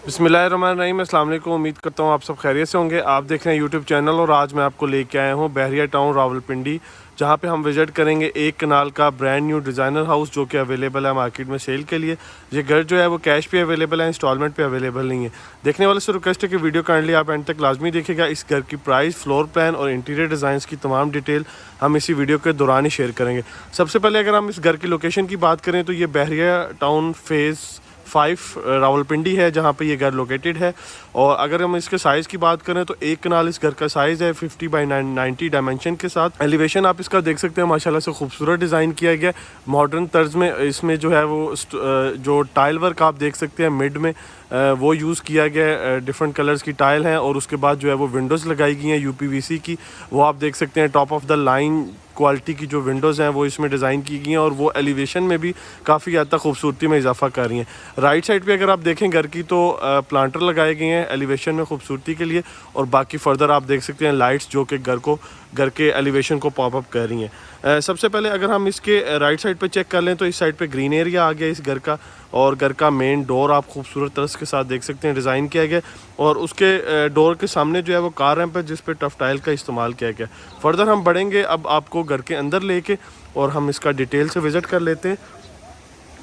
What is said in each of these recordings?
बिस्मिल्लाहिर्रहमानिर्रहीम, अस्सलाम वालेकुम। उम्मीद करता हूँ आप सब खैरियत से होंगे। आप देख रहे हैं यूट्यूब चैनल और आज मैं आपको लेके आया हूँ बहरिया टाउन रावलपिंडी, जहाँ पे हम विज़िट करेंगे एक कनाल का ब्रांड न्यू डिज़ाइनर हाउस जो कि अवेलेबल है मार्केट में सेल के लिए। ये घर जो है वो कैश पे अवेलेबल है, इंस्टॉलमेंट पे अवेलेबल नहीं है। देखने वाले से रिक्वेस्ट है कि वीडियो काइंडली आप एंड तक लाजमी देखिएगा। इस घर की प्राइस, फ्लोर प्लान और इंटीरियर डिज़ाइन की तमाम डिटेल हम इसी वीडियो के दौरान ही शेयर करेंगे। सबसे पहले अगर हम इस घर की लोकेशन की बात करें तो ये बहरिया टाउन फेज़ 5 रावलपिंडी है जहाँ पे ये घर लोकेटेड है। और अगर हम इसके साइज़ की बात करें तो एक कनाल इस घर का साइज़ है 50 बाई 90 डायमेंशन के साथ। एलिवेशन आप इसका देख सकते हैं, माशाल्लाह से खूबसूरत डिज़ाइन किया गया मॉडर्न तर्ज में। इसमें जो है वो जो टाइल वर्क आप देख सकते हैं मिड में वो यूज़ किया गया, डिफरेंट कलर्स की टाइल हैं। और उसके बाद जो है वो विंडोज़ लगाई गई हैं यूपीवीसी की, वो आप देख सकते हैं top of the line quality की जो विंडोज़ हैं वो इसमें डिज़ाइन की गई हैं और वो एलिवेशन में भी काफ़ी हद तक खूबसूरती में इजाफा कर रही हैं। राइट साइड पे अगर आप देखें घर की तो प्लांटर लगाए गए हैं एलिवेशन में खूबसूरती के लिए। और बाकी फर्दर आप देख सकते हैं लाइट्स जो कि घर के एलिवेशन को पॉप अप कर रही हैं। सबसे पहले अगर हम इसके राइट साइड पे चेक कर लें तो इस साइड पे ग्रीन एरिया आ गया इस घर का। और घर का मेन डोर आप खूबसूरत तरह के साथ देख सकते हैं डिज़ाइन किया गया। और उसके डोर के सामने जो है वो कार रैंप है जिस पे टफ टाइल का इस्तेमाल किया गया। फर्दर हम बढ़ेंगे अब आपको घर के अंदर लेके और हम इसका डिटेल से विज़िट कर लेते हैं।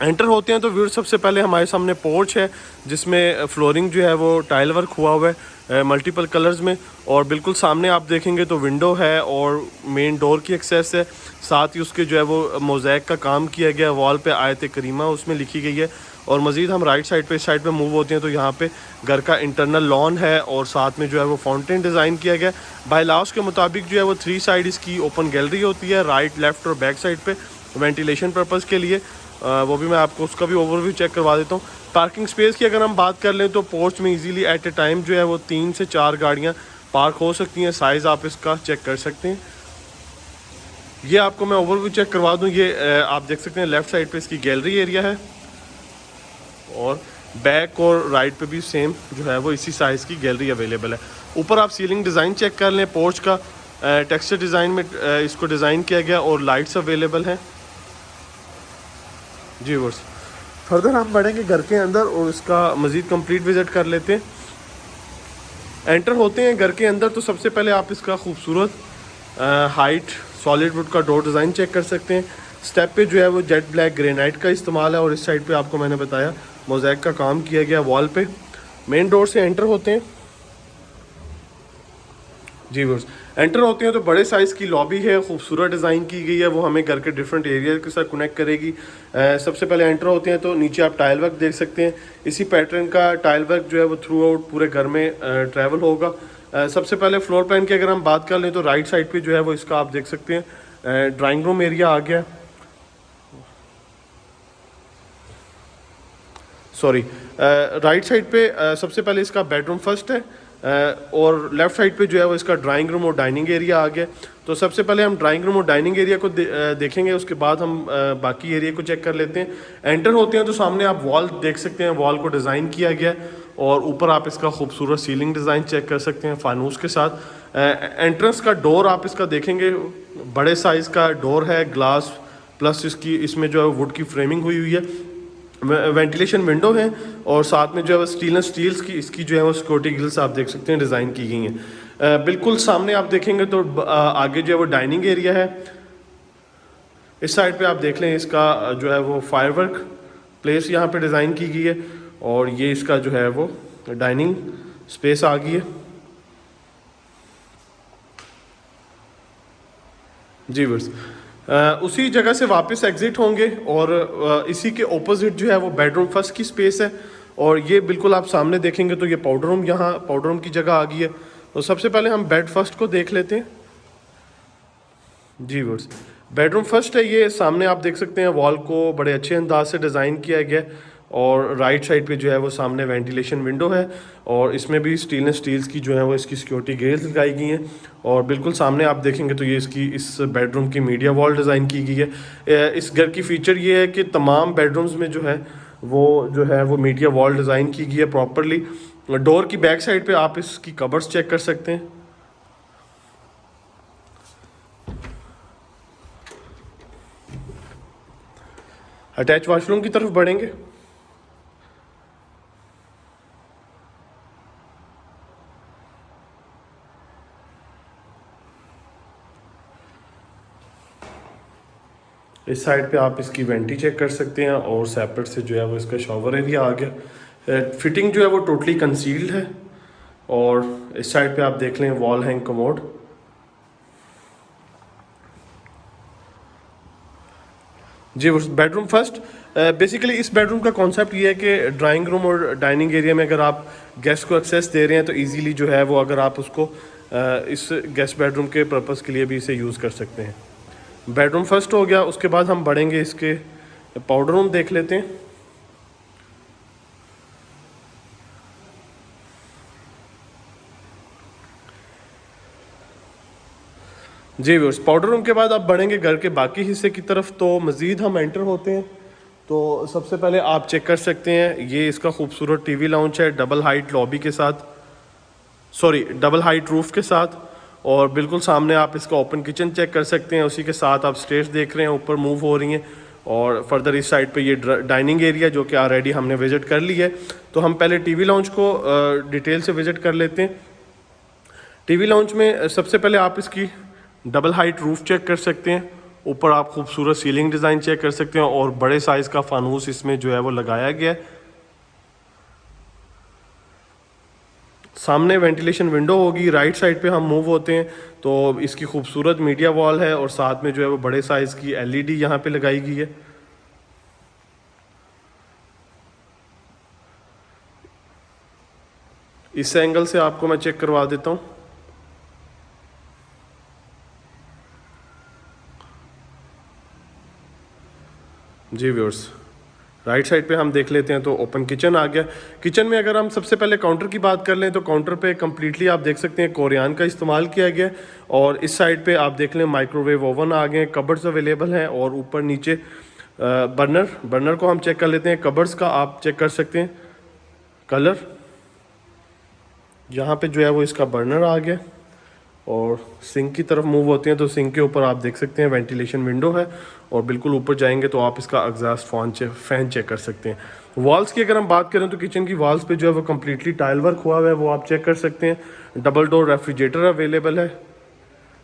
एंटर होते हैं तो व्यूअर सबसे पहले हमारे सामने पोर्च है जिसमें फ्लोरिंग जो है वो टाइल वर्क हुआ हुआ है मल्टीपल कलर्स में। और बिल्कुल सामने आप देखेंगे तो विंडो है और मेन डोर की एक्सेस है। साथ ही उसके जो है वो मोज़ैक का काम किया गया, वॉल पे आयत करीमा उसमें लिखी गई है। और मज़ीद हम राइट साइड पे इस साइड पे मूव होते हैं तो यहाँ पे घर का इंटरनल लॉन है और साथ में जो है वो फाउंटेन डिज़ाइन किया गया। बाय लॉस के मुताबिक जो है वो 3 साइड इसकी ओपन गैलरी होती है, राइट, लेफ़्ट और बैक साइड पे वेंटिलेशन पर्पज़ के लिए। वो भी मैं आपको उसका भी ओवरव्यू चेक करवा देता हूँ। पार्किंग स्पेस की अगर हम बात कर लें तो पोर्च में इजीली एट ए टाइम जो है वो 3 से 4 गाड़ियाँ पार्क हो सकती हैं। साइज़ आप इसका चेक कर सकते हैं। ये आपको मैं ओवरव्यू चेक करवा दूँ। ये आप देख सकते हैं लेफ़्ट साइड पे इसकी गैलरी एरिया है और बैक और राइट पे भी सेम जो है वो इसी साइज़ की गैलरी अवेलेबल है। ऊपर आप सीलिंग डिज़ाइन चेक कर लें, पोर्च का टेक्सचर डिज़ाइन में इसको डिज़ाइन किया गया और लाइट्स अवेलेबल हैं जी वर्स। फर्दर हम बढ़ेंगे घर के अंदर और इसका मज़ीद कंप्लीट विज़िट कर लेते हैं। एंटर होते हैं घर के अंदर तो सबसे पहले आप इसका खूबसूरत हाइट सॉलिड वुड का डोर डिज़ाइन चेक कर सकते हैं। स्टेप पे जो है वो जेट ब्लैक ग्रेनाइट का इस्तेमाल है और इस साइड पे आपको मैंने बताया मोज़ैक का काम किया गया वॉल पे। मेन डोर से एंटर होते हैं जी वर्स। एंटर होते हैं तो बड़े साइज़ की लॉबी है, खूबसूरत डिज़ाइन की गई है, वो हमें घर के डिफरेंट एरिया के साथ कनेक्ट करेगी। सबसे पहले एंटर होते हैं तो नीचे आप टाइल वर्क देख सकते हैं। इसी पैटर्न का टाइल वर्क जो है वो थ्रू आउट पूरे घर में ट्रैवल होगा। सबसे पहले फ्लोर प्लान की अगर हम बात कर लें तो राइट साइड पे जो है वो इसका आप देख सकते हैं ड्राइंग रूम एरिया आ गया। सॉरी, राइट साइड पे सबसे पहले इसका बेडरूम फर्स्ट है और लेफ़्ट साइड पे जो है वो इसका ड्राइंग रूम और डाइनिंग एरिया आ गया। तो सबसे पहले हम ड्राइंग रूम और डाइनिंग एरिया को देखेंगे, उसके बाद हम बाकी एरिया को चेक कर लेते हैं। एंटर होते हैं तो सामने आप वॉल देख सकते हैं, वॉल को डिज़ाइन किया गया और ऊपर आप इसका खूबसूरत सीलिंग डिज़ाइन चेक कर सकते हैं फानूस के साथ। एंट्रेंस का डोर आप इसका देखेंगे, बड़े साइज़ का डोर है, ग्लास प्लस इसकी इसमें जो है वुड की फ्रेमिंग हुई हुई है। वेंटिलेशन विंडो है और साथ में जो है वो स्टील्स की इसकी जो है वो सिक्योरिटी ग्रिल्स आप देख सकते हैं डिज़ाइन की गई हैं। बिल्कुल सामने आप देखेंगे तो आगे जो है वो डाइनिंग एरिया है। इस साइड पे आप देख लें इसका जो है वो फायरवर्क प्लेस यहाँ पे डिज़ाइन की गई है और ये इसका जो है वो डाइनिंग स्पेस आ गई है जी वर्स। उसी जगह से वापस एग्जिट होंगे और इसी के ऑपोजिट जो है वो बेडरूम फर्स्ट की स्पेस है। और ये बिल्कुल आप सामने देखेंगे तो ये पाउडर रूम, यहाँ पाउडर रूम की जगह आ गई है। तो सबसे पहले हम बेड फर्स्ट को देख लेते हैं जी वर्स। बेडरूम फर्स्ट है, ये सामने आप देख सकते हैं वॉल को बड़े अच्छे अंदाज से डिज़ाइन किया गया है और राइट साइड पे जो है वो सामने वेंटिलेशन विंडो है और इसमें भी स्टेनलेस स्टील्स की जो है वो इसकी सिक्योरिटी ग्रिल्स लगाई गई हैं। और बिल्कुल सामने आप देखेंगे तो ये इसकी इस बेडरूम की मीडिया वॉल डिज़ाइन की गई है। इस घर की फ़ीचर ये है कि तमाम बेडरूम्स में जो है वो मीडिया वॉल डिज़ाइन की गई है प्रॉपरली। डोर की बैक साइड पे आप इसकी कबर्स चेक कर सकते हैं। अटैच वाशरूम की तरफ बढ़ेंगे इस साइड पे आप इसकी वेंटी चेक कर सकते हैं और सेपरेट से जो है वो इसका शॉवर एरिया आ गया। फिटिंग जो है वो टोटली कंसील्ड है। और इस साइड पे आप देख लें वॉल हैंग कमोड। जी बेडरूम फर्स्ट। बेसिकली इस बेडरूम का कॉन्सेप्ट ये है कि ड्राइंग रूम और डाइनिंग एरिया में अगर आप गेस्ट को एक्सेस दे रहे हैं तो इजीली जो है वो अगर आप उसको इस गेस्ट बेडरूम के पर्पस के लिए भी इसे यूज़ कर सकते हैं। बेडरूम फर्स्ट हो गया। उसके बाद हम बढ़ेंगे इसके पाउडर रूम देख लेते हैं। जी व्यूअर्स, पाउडर रूम के बाद आप बढ़ेंगे घर के बाकी हिस्से की तरफ। तो मज़ीद हम एंटर होते हैं तो सबसे पहले आप चेक कर सकते हैं ये इसका खूबसूरत टीवी लाउंज है डबल हाइट लॉबी के साथ, सॉरी डबल हाइट रूफ के साथ। और बिल्कुल सामने आप इसका ओपन किचन चेक कर सकते हैं। उसी के साथ आप स्टेयर्स देख रहे हैं ऊपर मूव हो रही हैं। और फर्दर इस साइड पे ये डाइनिंग एरिया जो कि ऑलरेडी हमने विजिट कर ली है। तो हम पहले टीवी लाउंज को डिटेल से विजिट कर लेते हैं। टीवी लाउंज में सबसे पहले आप इसकी डबल हाइट रूफ चेक कर सकते हैं। ऊपर आप खूबसूरत सीलिंग डिज़ाइन चेक कर सकते हैं और बड़े साइज़ का फानूस इसमें जो है वो लगाया गया है। सामने वेंटिलेशन विंडो होगी। राइट साइड पे हम मूव होते हैं तो इसकी खूबसूरत मीडिया वॉल है और साथ में जो है वो बड़े साइज़ की एलईडी यहाँ पे लगाई गई है। इस एंगल से आपको मैं चेक करवा देता हूँ। जी व्यूअर्स, राइट साइड पे हम देख लेते हैं तो ओपन किचन आ गया। किचन में अगर हम सबसे पहले काउंटर की बात कर लें तो काउंटर पे कम्प्लीटली आप देख सकते हैं कोरियान का इस्तेमाल किया गया। और इस साइड पे आप देख लें माइक्रोवेव ओवन आ गए, कबर्ड्स अवेलेबल हैं और ऊपर नीचे बर्नर को हम चेक कर लेते हैं। कबर्ड्स का आप चेक कर सकते हैं कलर, यहाँ पे जो है वो इसका बर्नर आ गया। और सिंक की तरफ मूव होते हैं तो सिंक के ऊपर आप देख सकते हैं वेंटिलेशन विंडो है। और बिल्कुल ऊपर जाएंगे तो आप इसका एग्जॉस्ट फैन चेक कर सकते हैं। वॉल्स की अगर हम बात करें तो किचन की वॉल्स पे जो है वो कम्प्लीटली टाइल वर्क हुआ हुआ है, वो आप चेक कर सकते हैं। डबल डोर रेफ्रिजरेटर अवेलेबल है,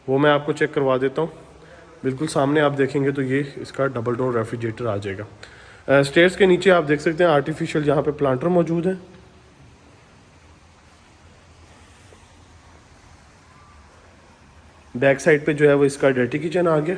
वो मैं आपको चेक करवा देता हूँ। बिल्कुल सामने आप देखेंगे तो ये इसका डबल डोर रेफ्रिजरेटर आ जाएगा। स्टेयर्स के नीचे आप देख सकते हैं आर्टिफिशियल यहाँ पे प्लांटर मौजूद है। बैक साइड पे जो है वो इसका डर्टी किचन आ गया।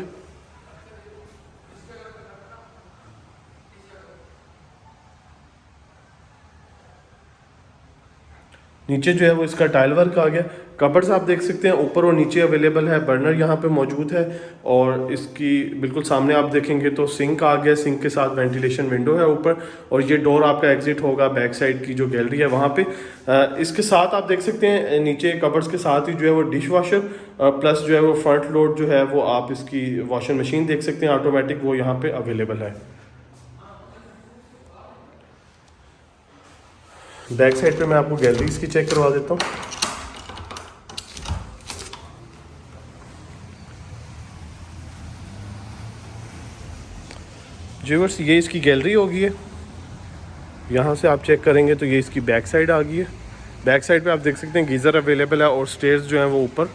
नीचे जो है वो इसका टाइल वर्क आ गया। कबर्ड्स आप देख सकते हैं ऊपर और नीचे अवेलेबल है। बर्नर यहाँ पे मौजूद है और इसकी बिल्कुल सामने आप देखेंगे तो सिंक आ गया। सिंक के साथ वेंटिलेशन विंडो है ऊपर और ये डोर आपका एग्जिट होगा बैक साइड की जो गैलरी है वहाँ पे। इसके साथ आप देख सकते हैं नीचे कबर्ड्स के साथ ही जो है वो डिश वॉशर प्लस जो है वो फ्रंट लोड जो है वो आप इसकी वॉशिंग मशीन देख सकते हैं ऑटोमेटिक, वो यहाँ पे अवेलेबल है। बैक साइड पे मैं आपको गैलरी इसकी चेक करवा देता हूँ। व्यूअर्स, ये इसकी गैलरी होगी है। यहाँ से आप चेक करेंगे तो ये इसकी बैक साइड आ गई है। बैक साइड पे आप देख सकते हैं गीज़र अवेलेबल है और स्टेयर्स जो हैं वो ऊपर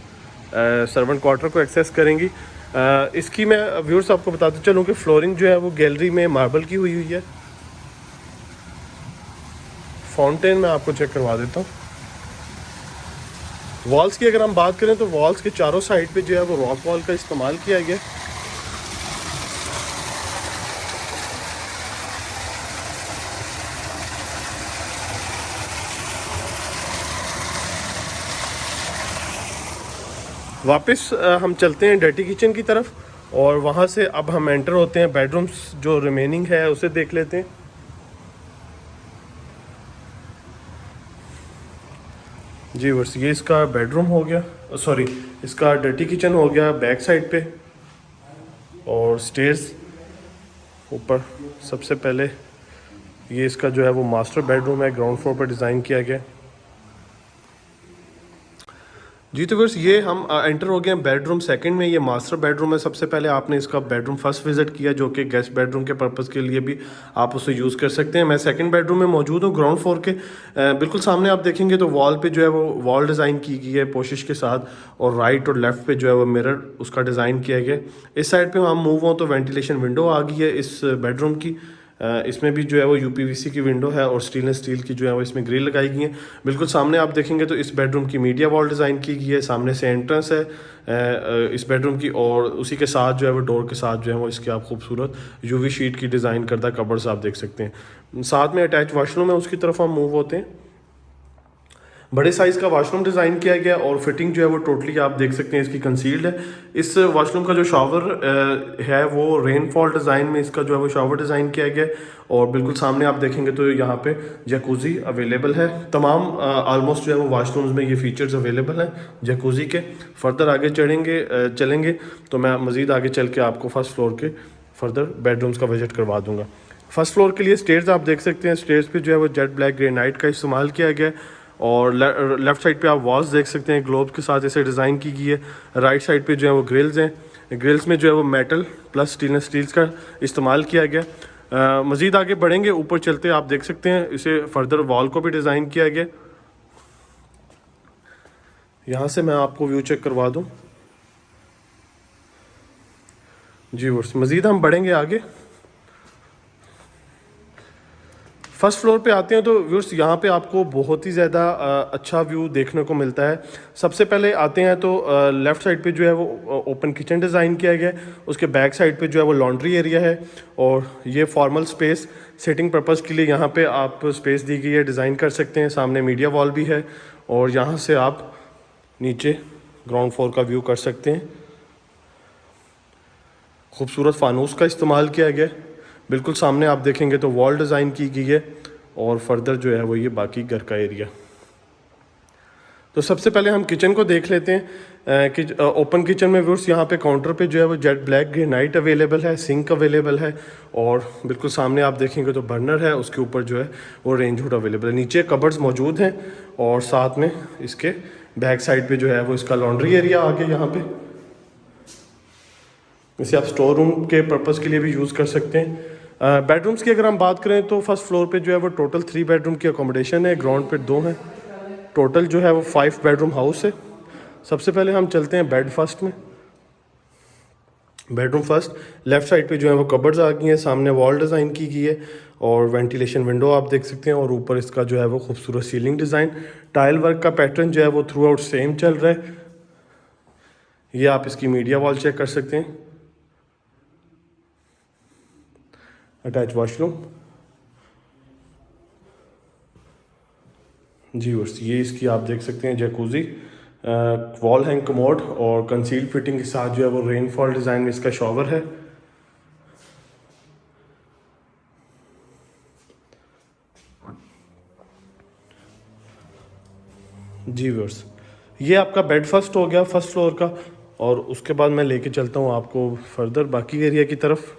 सर्वेंट क्वार्टर को एक्सेस करेंगी। इसकी मैं व्यूअर्स आपको बताते चलूँ कि फ्लोरिंग जो है वो गैलरी में मार्बल की हुई है। फाउंटेन मैं आपको चेक करवा देता हूँ। वॉल्स की अगर हम बात करें तो वॉल्स के चारों साइड पे जो है वो रॉक वॉल का इस्तेमाल किया गया। वापस हम चलते हैं डर्टी किचन की तरफ और वहाँ से अब हम एंटर होते हैं बेडरूम्स जो रिमेनिंग है उसे देख लेते हैं। जी बस ये इसका बेडरूम हो गया, सॉरी इसका डर्टी किचन हो गया बैक साइड पे। और स्टेयर्स ऊपर सबसे पहले ये इसका जो है वो मास्टर बेडरूम है, ग्राउंड फ्लोर पर डिज़ाइन किया गया। जी तो व्यूअर्स ये हम एंटर हो गए हैं बेडरूम सेकंड में। ये मास्टर बेडरूम है। सबसे पहले आपने इसका बेडरूम फर्स्ट विजिट किया जो कि गेस्ट बेडरूम के पर्पज़ के लिए भी आप उसे यूज़ कर सकते हैं। मैं सेकंड बेडरूम में मौजूद हूँ ग्राउंड फ्लोर के बिल्कुल सामने। आप देखेंगे तो वॉल पे जो है वो वॉल डिज़ाइन की गई है पोशिश के साथ, और राइट और लेफ्ट पे जो है वो मिरर उसका डिज़ाइन किया गया। इस साइड पर हम मूव हों तो वेंटिलेशन विंडो आ गई है इस बेडरूम की। इसमें भी जो है वो यूपीवीसी की विंडो है और स्टेनलेस स्टील की जो है वो इसमें ग्रिल लगाई गई है। बिल्कुल सामने आप देखेंगे तो इस बेडरूम की मीडिया वॉल डिज़ाइन की गई है। सामने से एंट्रेंस है इस बेडरूम की, और उसी के साथ जो है वो डोर के साथ जो है वो इसके आप खूबसूरत यूवी शीट की डिज़ाइन करदा कबर्ड्स आप देख सकते हैं। साथ में अटैच वॉशरूम है, उसकी तरफ हम मूव होते हैं। बड़े साइज़ का वॉशरूम डिज़ाइन किया गया और फिटिंग जो है वो टोटली आप देख सकते हैं इसकी कंसील्ड है। इस वॉशरूम का जो शावर है वो रेनफॉल डिज़ाइन में इसका जो है वो शावर डिज़ाइन किया गया है। और बिल्कुल सामने आप देखेंगे तो यहाँ पे जैकूज़ी अवेलेबल है। तमाम ऑलमोस्ट जो है वो वॉशरूम्स में ये फीचर्स अवेलेबल हैं जैकूज़ी के। फर्दर आगे चलेंगे तो मैं मज़ीद आगे चल के आपको फर्स्ट फ्लोर के फर्दर बेडरूम्स का विजिट करवा दूँगा। फर्स्ट फ्लोर के लिए स्टेयर्स आप देख सकते हैं। स्टेयर्स पे जो है वो जेट ब्लैक ग्रेनाइट का इस्तेमाल किया गया है, और लेफ़्ट साइड पे आप वॉल्स देख सकते हैं ग्लोब के साथ ऐसे डिज़ाइन की गई है। राइट साइड पे जो है वो ग्रिल्स हैं। ग्रिल्स में जो है वो मेटल प्लस स्टेनलेस स्टील्स का इस्तेमाल किया गया। मज़ीद आगे बढ़ेंगे, ऊपर चलते आप देख सकते हैं इसे फर्दर वॉल को भी डिज़ाइन किया गया। यहाँ से मैं आपको व्यू चेक करवा दूँ जी। मज़ीद हम बढ़ेंगे आगे, फर्स्ट फ्लोर पे आते हैं तो व्यूअर्स यहाँ पे आपको बहुत ही ज़्यादा अच्छा व्यू देखने को मिलता है। सबसे पहले आते हैं तो लेफ़्ट साइड पे जो है वो ओपन किचन डिज़ाइन किया गया है। उसके बैक साइड पे जो है वो लॉन्ड्री एरिया है, और ये फॉर्मल स्पेस सेटिंग पर्पज़ के लिए यहाँ पे आप स्पेस दी गई है, डिज़ाइन कर सकते हैं। सामने मीडिया वॉल भी है, और यहाँ से आप नीचे ग्राउंड फ्लोर का व्यू कर सकते हैं। खूबसूरत फानूस का इस्तेमाल किया गया है। बिल्कुल सामने आप देखेंगे तो वॉल डिज़ाइन की गई है, और फर्दर जो है वो ये बाकी घर का एरिया। तो सबसे पहले हम किचन को देख लेते हैं कि ओपन किचन में व्यूअर्स यहाँ पे काउंटर पे जो है वो जेट ब्लैक ग्रेनाइट अवेलेबल है, सिंक अवेलेबल है, और बिल्कुल सामने आप देखेंगे तो बर्नर है, उसके ऊपर जो है वो रेंज हुड अवेलेबल है। नीचे कबर्ड्स मौजूद हैं, और साथ में इसके बैक साइड पे जो है वो इसका लॉन्ड्री एरिया आ गया। यहाँ पे इसे आप स्टोर रूम के पर्पज़ के लिए भी यूज़ कर सकते हैं। बेडरूम्स की अगर हम बात करें तो फर्स्ट फ्लोर पे जो है वो टोटल 3 बेडरूम की अकोमोडेशन है, ग्राउंड पे 2 हैं। टोटल जो है वो 5 बेडरूम हाउस है। सबसे पहले हम चलते हैं बेड फर्स्ट में। बेडरूम फर्स्ट लेफ़्ट साइड पे जो है वो कबर्ड्स आ गई हैं, सामने वॉल डिज़ाइन की गई है, और वेंटिलेशन विंडो आप देख सकते हैं, और ऊपर इसका जो है वो खूबसूरत सीलिंग डिज़ाइन टाइल वर्क का पैटर्न जो है वो थ्रू आउट सेम चल रहा है। ये आप इसकी मीडिया वॉल चेक कर सकते हैं। अटैच वॉशरूम जी व्यूअर्स, ये इसकी आप देख सकते हैं जैकूज़ी वॉल हैंग कमोड, और कंसील फिटिंग के साथ जो है वो रेनफॉल डिज़ाइन में इसका शॉवर है। जी व्यूअर्स, ये आपका बेड फर्स्ट हो गया फर्स्ट फ्लोर का, और उसके बाद मैं लेके चलता हूँ आपको फर्दर बाकी एरिया की तरफ।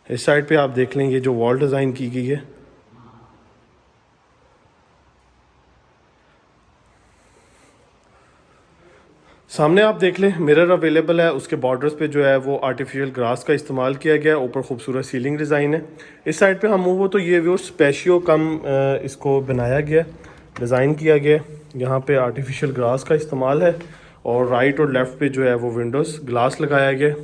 इस साइड पे आप देख लें ये जो वॉल डिज़ाइन की गई है। सामने आप देख लें मिरर अवेलेबल है, उसके बॉर्डर्स पे जो है वो आर्टिफिशियल ग्रास का इस्तेमाल किया गया है, ऊपर खूबसूरत सीलिंग डिज़ाइन है। इस साइड पे हम मूव हो तो ये व्यू स्पेशियो कम इसको बनाया गया, डिज़ाइन किया गया। यहाँ पे आर्टिफिशियल ग्रास का इस्तेमाल है, और राइट और लेफ़्ट पे जो है वो विंडोज़ ग्लास लगाया गया।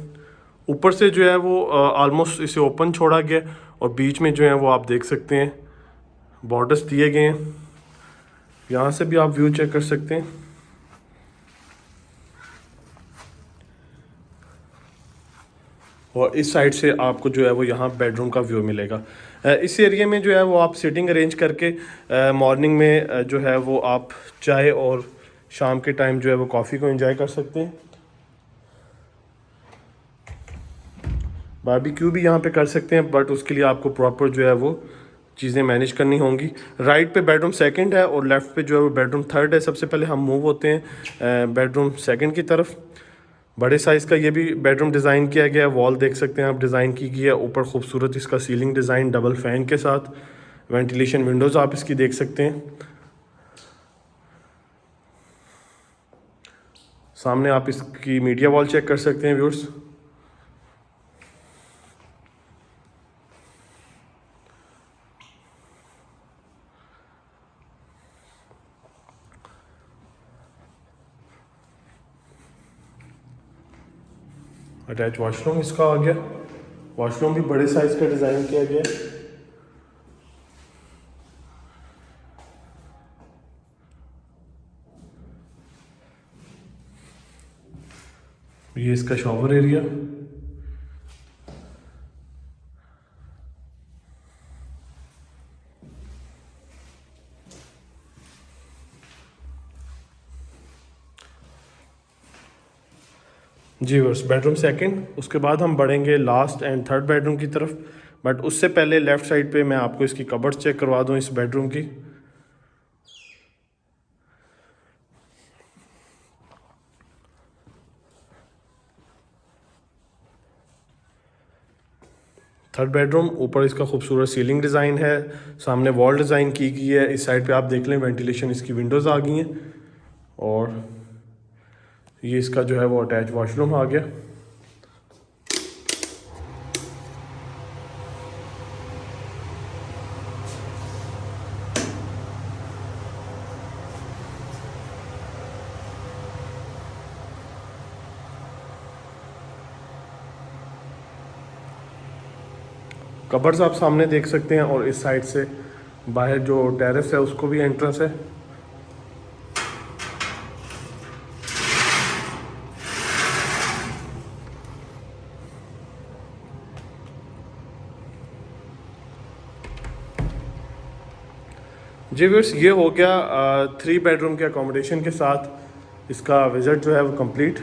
ऊपर से जो है वो ऑलमोस्ट इसे ओपन छोड़ा गया, और बीच में जो है वो आप देख सकते हैं बॉर्डर्स दिए गए हैं। यहाँ से भी आप व्यू चेक कर सकते हैं। और इस साइड से आपको जो है वो यहाँ बेडरूम का व्यू मिलेगा। इस एरिया में जो है वो आप सीटिंग अरेंज करके मॉर्निंग में जो है वो आप चाय और शाम के टाइम जो है वो कॉफ़ी को एंजॉय कर सकते हैं। बारबेक्यू भी यहाँ पे कर सकते हैं, बट उसके लिए आपको प्रॉपर जो है वो चीज़ें मैनेज करनी होंगी। राइट पे बेडरूम सेकंड है, और लेफ़्ट पे जो है वो बेडरूम थर्ड है। सबसे पहले हम मूव होते हैं बेडरूम सेकंड की तरफ। बड़े साइज़ का ये भी बेडरूम डिज़ाइन किया गया है, वॉल देख सकते हैं आप डिज़ाइन की गई है। ऊपर खूबसूरत इसका सीलिंग डिज़ाइन डबल फैन के साथ, वेंटिलेशन विंडोज़ आप इसकी देख सकते हैं। सामने आप इसकी मीडिया वॉल चेक कर सकते हैं व्यूअर्स। अटैच वॉशरूम इसका आ गया। वॉशरूम भी बड़े साइज का डिज़ाइन किया गया है। ये इसका शॉवर एरिया। जी बस बेडरूम सेकंड, उसके बाद हम बढ़ेंगे लास्ट एंड थर्ड बेडरूम की तरफ। बट उससे पहले लेफ़्ट साइड पे मैं आपको इसकी कबर्ड्स चेक करवा दूं इस बेडरूम की। थर्ड बेडरूम, ऊपर इसका खूबसूरत सीलिंग डिज़ाइन है, सामने वॉल डिज़ाइन की गई है। इस साइड पे आप देख लें वेंटिलेशन इसकी विंडोज़ आ गई हैं। और ये इसका जो है वो अटैच वॉशरूम आ गया। कबर्ड्स आप सामने देख सकते हैं और इस साइड से बाहर जो टेरेस है उसको भी एंट्रेंस है। जी व्यूअर्स, ये हो गया 3 बेडरूम के अकोमोडेशन के साथ इसका विज़िट जो है वो कंप्लीट।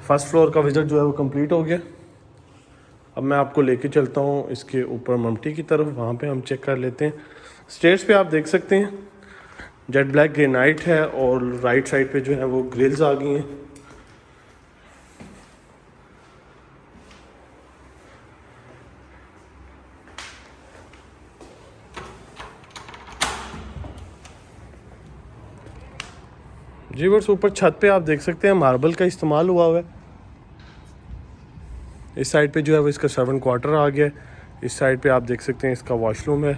फर्स्ट फ्लोर का विज़िट जो है वो कंप्लीट हो गया। अब मैं आपको लेके चलता हूँ इसके ऊपर ममटी की तरफ, वहाँ पे हम चेक कर लेते हैं। स्टेयर्स पे आप देख सकते हैं जेट ब्लैक ग्रेनाइट है और राइट साइड पे जो है वो ग्रिल्स आ गई हैं। जी बस ऊपर छत पे आप देख सकते हैं मार्बल का इस्तेमाल हुआ है। इस साइड पे जो है वो इसका सर्वेंट क्वार्टर आ गया है। इस साइड पे आप देख सकते हैं इसका वॉशरूम है।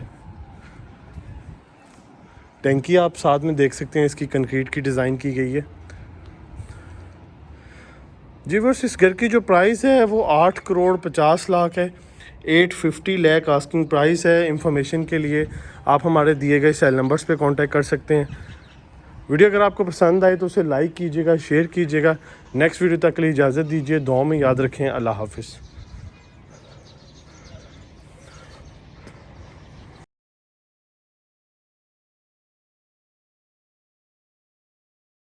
टैंकी आप साथ में देख सकते हैं इसकी कंक्रीट की डिज़ाइन की गई है। जी बस इस घर की जो प्राइस है वो 8 करोड़ 50 लाख है। 850 लाख आस्किंग प्राइस है। इंफॉर्मेशन के लिए आप हमारे दिए गए सेल नंबर्स पे कांटेक्ट कर सकते हैं। वीडियो अगर आपको पसंद आए तो उसे लाइक कीजिएगा, शेयर कीजिएगा। नेक्स्ट वीडियो तक के लिए इजाज़त दीजिए। दुआ में याद रखें। अल्लाह हाफिज़।